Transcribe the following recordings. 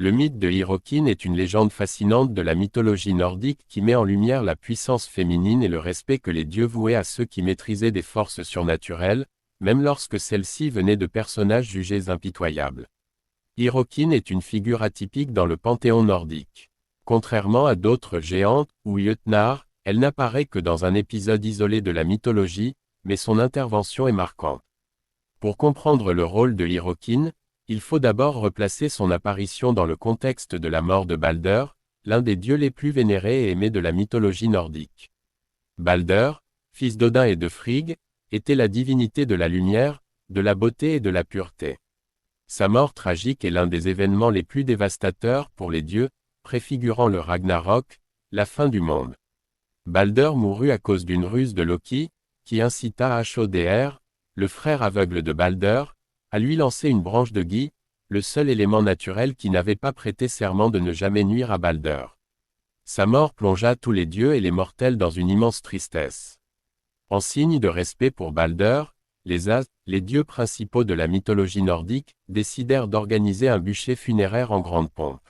Le mythe de Hirokin est une légende fascinante de la mythologie nordique qui met en lumière la puissance féminine et le respect que les dieux vouaient à ceux qui maîtrisaient des forces surnaturelles, même lorsque celles-ci venaient de personnages jugés impitoyables. Hirokin est une figure atypique dans le panthéon nordique. Contrairement à d'autres géantes, ou Jötnar, elle n'apparaît que dans un épisode isolé de la mythologie, mais son intervention est marquante. Pour comprendre le rôle de Hirokin, il faut d'abord replacer son apparition dans le contexte de la mort de Balder, l'un des dieux les plus vénérés et aimés de la mythologie nordique. Balder, fils d'Odin et de Frigg, était la divinité de la lumière, de la beauté et de la pureté. Sa mort tragique est l'un des événements les plus dévastateurs pour les dieux, préfigurant le Ragnarok, la fin du monde. Balder mourut à cause d'une ruse de Loki, qui incita Hrdir, le frère aveugle de Balder, à lui lancer une branche de gui, le seul élément naturel qui n'avait pas prêté serment de ne jamais nuire à Balder. Sa mort plongea tous les dieux et les mortels dans une immense tristesse. En signe de respect pour Balder, les As, les dieux principaux de la mythologie nordique, décidèrent d'organiser un bûcher funéraire en grande pompe.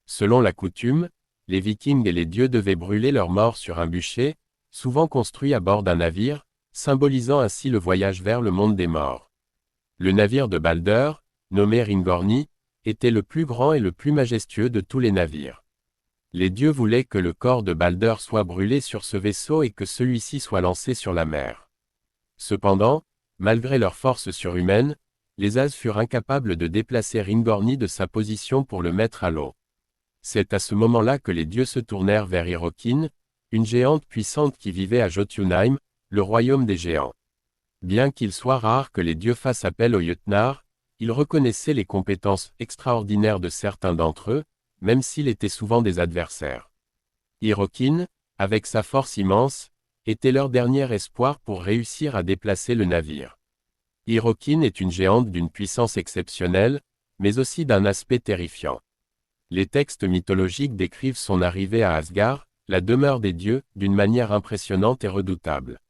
Selon la coutume, les Vikings et les dieux devaient brûler leurs morts sur un bûcher, souvent construit à bord d'un navire, symbolisant ainsi le voyage vers le monde des morts. Le navire de Balder, nommé Ringorni, était le plus grand et le plus majestueux de tous les navires. Les dieux voulaient que le corps de Balder soit brûlé sur ce vaisseau et que celui-ci soit lancé sur la mer. Cependant, malgré leur force surhumaine, les As furent incapables de déplacer Ringorni de sa position pour le mettre à l'eau. C'est à ce moment-là que les dieux se tournèrent vers Hirokin, une géante puissante qui vivait à Jotunheim, le royaume des géants. Bien qu'il soit rare que les dieux fassent appel aux Jötnar, ils reconnaissaient les compétences extraordinaires de certains d'entre eux, même s'ils étaient souvent des adversaires. Hirokin, avec sa force immense, était leur dernier espoir pour réussir à déplacer le navire. Hirokin est une géante d'une puissance exceptionnelle, mais aussi d'un aspect terrifiant. Les textes mythologiques décrivent son arrivée à Asgard, la demeure des dieux, d'une manière impressionnante et redoutable.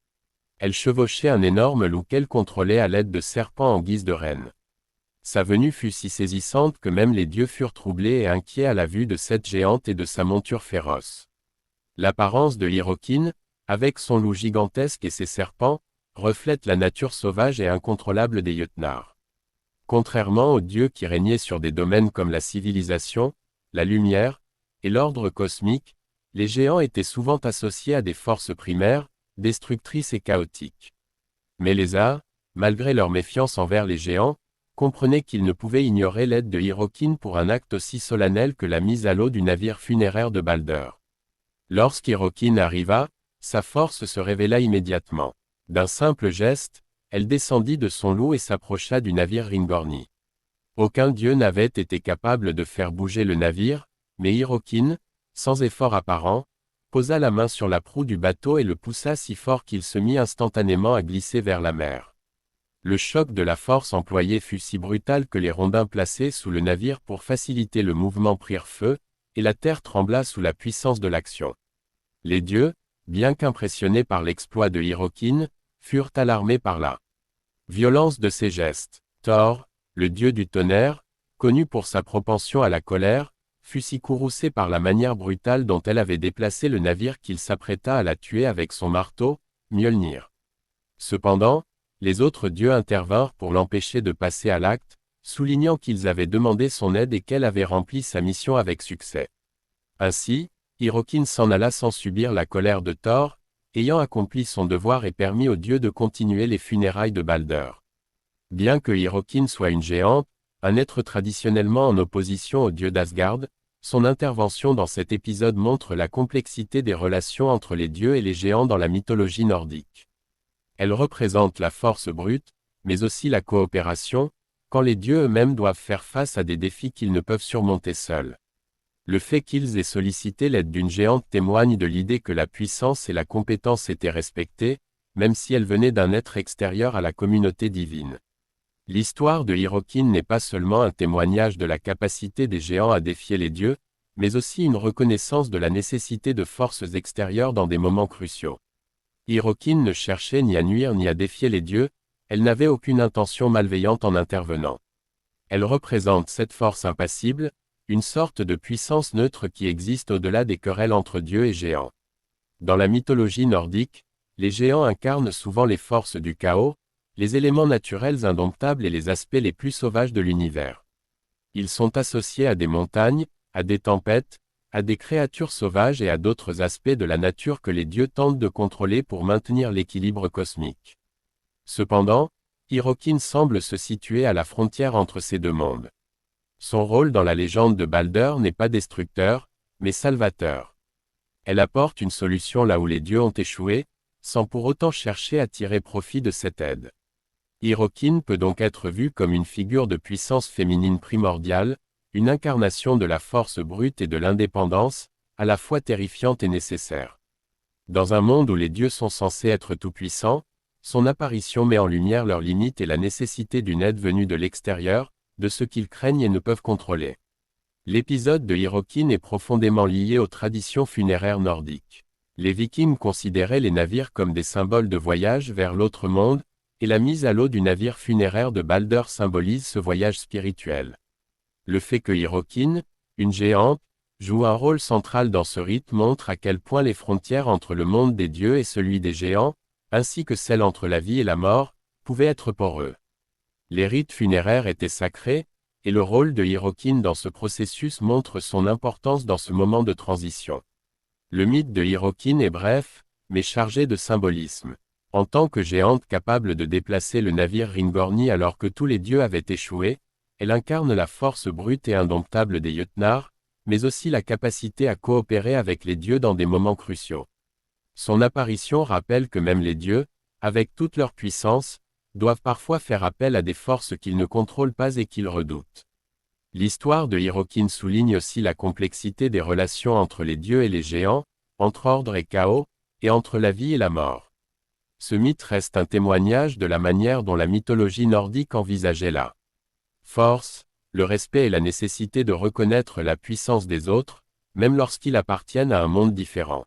Elle chevauchait un énorme loup qu'elle contrôlait à l'aide de serpents en guise de reine. Sa venue fut si saisissante que même les dieux furent troublés et inquiets à la vue de cette géante et de sa monture féroce. L'apparence de Hirokin, avec son loup gigantesque et ses serpents, reflète la nature sauvage et incontrôlable des Jötnar. Contrairement aux dieux qui régnaient sur des domaines comme la civilisation, la lumière, et l'ordre cosmique, les géants étaient souvent associés à des forces primaires, destructrices et chaotiques. Mais les As, malgré leur méfiance envers les géants, comprenaient qu'ils ne pouvaient ignorer l'aide de Hirokin pour un acte aussi solennel que la mise à l'eau du navire funéraire de Balder. Lorsqu'Hirokin arriva, sa force se révéla immédiatement. D'un simple geste, elle descendit de son loup et s'approcha du navire Ringorni. Aucun dieu n'avait été capable de faire bouger le navire, mais Hirokin, sans effort apparent, posa la main sur la proue du bateau et le poussa si fort qu'il se mit instantanément à glisser vers la mer. Le choc de la force employée fut si brutal que les rondins placés sous le navire pour faciliter le mouvement prirent feu, et la terre trembla sous la puissance de l'action. Les dieux, bien qu'impressionnés par l'exploit de Hirokin, furent alarmés par la violence de ses gestes. Thor, le dieu du tonnerre, connu pour sa propension à la colère, fut si courroucé par la manière brutale dont elle avait déplacé le navire qu'il s'apprêta à la tuer avec son marteau, Mjolnir. Cependant, les autres dieux intervinrent pour l'empêcher de passer à l'acte, soulignant qu'ils avaient demandé son aide et qu'elle avait rempli sa mission avec succès. Ainsi, Hirokin s'en alla sans subir la colère de Thor, ayant accompli son devoir et permis aux dieux de continuer les funérailles de Balder. Bien que Hirokin soit une géante, un être traditionnellement en opposition au dieu d'Asgard, son intervention dans cet épisode montre la complexité des relations entre les dieux et les géants dans la mythologie nordique. Elle représente la force brute, mais aussi la coopération, quand les dieux eux-mêmes doivent faire face à des défis qu'ils ne peuvent surmonter seuls. Le fait qu'ils aient sollicité l'aide d'une géante témoigne de l'idée que la puissance et la compétence étaient respectées, même si elles venaient d'un être extérieur à la communauté divine. L'histoire de Hirokin n'est pas seulement un témoignage de la capacité des géants à défier les dieux, mais aussi une reconnaissance de la nécessité de forces extérieures dans des moments cruciaux. Hirokin ne cherchait ni à nuire ni à défier les dieux, elle n'avait aucune intention malveillante en intervenant. Elle représente cette force impassible, une sorte de puissance neutre qui existe au-delà des querelles entre dieux et géants. Dans la mythologie nordique, les géants incarnent souvent les forces du chaos, les éléments naturels indomptables et les aspects les plus sauvages de l'univers. Ils sont associés à des montagnes, à des tempêtes, à des créatures sauvages et à d'autres aspects de la nature que les dieux tentent de contrôler pour maintenir l'équilibre cosmique. Cependant, Hirokin semble se situer à la frontière entre ces deux mondes. Son rôle dans la légende de Balder n'est pas destructeur, mais salvateur. Elle apporte une solution là où les dieux ont échoué, sans pour autant chercher à tirer profit de cette aide. Hirokin peut donc être vue comme une figure de puissance féminine primordiale, une incarnation de la force brute et de l'indépendance, à la fois terrifiante et nécessaire. Dans un monde où les dieux sont censés être tout-puissants, son apparition met en lumière leurs limites et la nécessité d'une aide venue de l'extérieur, de ce qu'ils craignent et ne peuvent contrôler. L'épisode de Hirokin est profondément lié aux traditions funéraires nordiques. Les Vikings considéraient les navires comme des symboles de voyage vers l'autre monde, et la mise à l'eau du navire funéraire de Balder symbolise ce voyage spirituel. Le fait que Hirokin, une géante, joue un rôle central dans ce rite montre à quel point les frontières entre le monde des dieux et celui des géants, ainsi que celles entre la vie et la mort, pouvaient être poreux. Les rites funéraires étaient sacrés, et le rôle de Hirokin dans ce processus montre son importance dans ce moment de transition. Le mythe de Hirokin est bref, mais chargé de symbolisme. En tant que géante capable de déplacer le navire Ringorni alors que tous les dieux avaient échoué, elle incarne la force brute et indomptable des Jötnar, mais aussi la capacité à coopérer avec les dieux dans des moments cruciaux. Son apparition rappelle que même les dieux, avec toute leur puissance, doivent parfois faire appel à des forces qu'ils ne contrôlent pas et qu'ils redoutent. L'histoire de Hirokin souligne aussi la complexité des relations entre les dieux et les géants, entre ordre et chaos, et entre la vie et la mort. Ce mythe reste un témoignage de la manière dont la mythologie nordique envisageait la force, le respect et la nécessité de reconnaître la puissance des autres, même lorsqu'ils appartiennent à un monde différent.